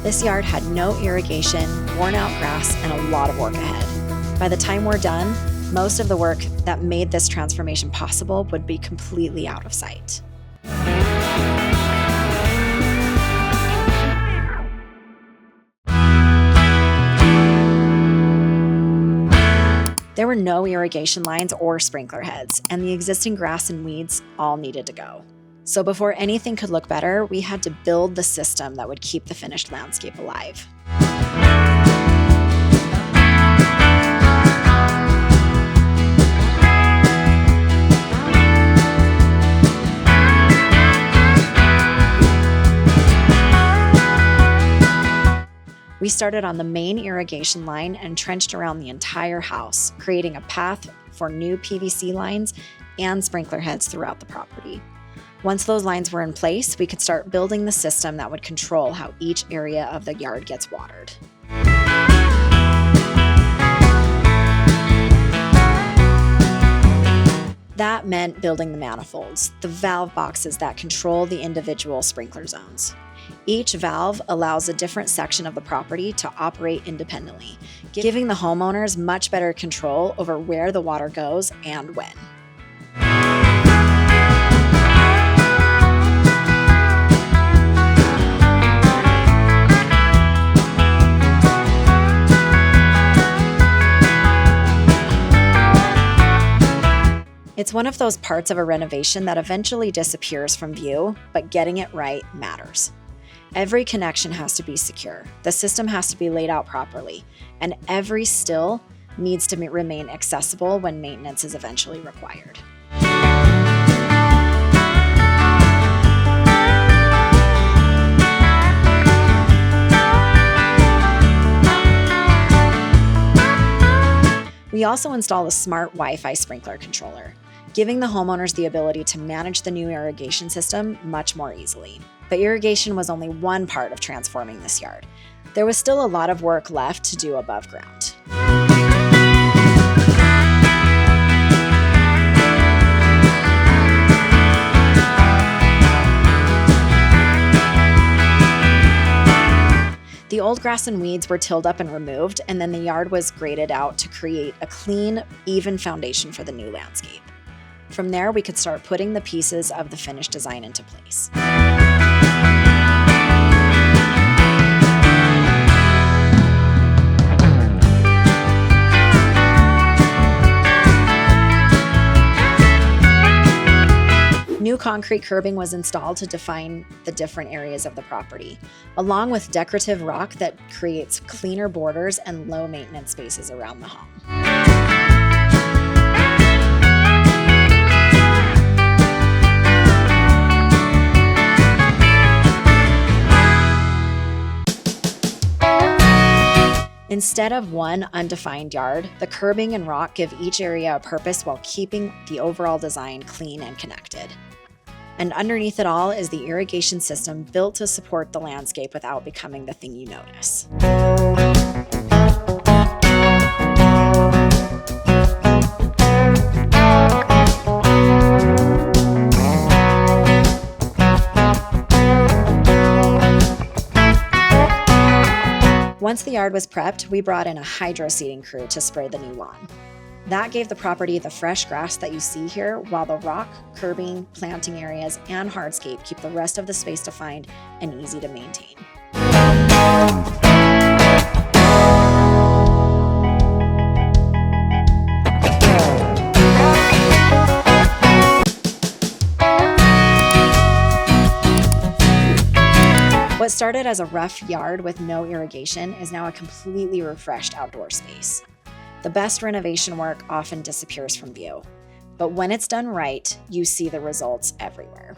This yard had no irrigation, worn out grass, and a lot of work ahead. By the time we're done, most of the work that made this transformation possible would be completely out of sight. There were no irrigation lines or sprinkler heads, and the existing grass and weeds all needed to go. So before anything could look better, we had to build the system that would keep the finished landscape alive. We started on the main irrigation line and trenched around the entire house, creating a path for new PVC lines and sprinkler heads throughout the property. Once those lines were in place, we could start building the system that would control how each area of the yard gets watered. That meant building the manifolds, the valve boxes that control the individual sprinkler zones. Each valve allows a different section of the property to operate independently, giving the homeowners much better control over where the water goes and when. It's one of those parts of a renovation that eventually disappears from view, but getting it right matters. Every connection has to be secure, the system has to be laid out properly, and every still needs to remain accessible when maintenance is eventually required. We also installed a smart Wi-Fi sprinkler controller, giving the homeowners the ability to manage the new irrigation system much more easily. But irrigation was only one part of transforming this yard. There was still a lot of work left to do above ground. The old grass and weeds were tilled up and removed, and then the yard was graded out to create a clean, even foundation for the new landscape. From there, we could start putting the pieces of the finished design into place. New concrete curbing was installed to define the different areas of the property, along with decorative rock that creates cleaner borders and low maintenance spaces around the home. Instead of one undefined yard, the curbing and rock give each area a purpose while keeping the overall design clean and connected. And underneath it all is the irrigation system built to support the landscape without becoming the thing you notice. Once the yard was prepped, we brought in a hydroseeding crew to spray the new lawn. That gave the property the fresh grass that you see here, while the rock, curbing, planting areas, and hardscape keep the rest of the space defined and easy to maintain. What started as a rough yard with no irrigation is now a completely refreshed outdoor space. The best renovation work often disappears from view, but when it's done right, you see the results everywhere.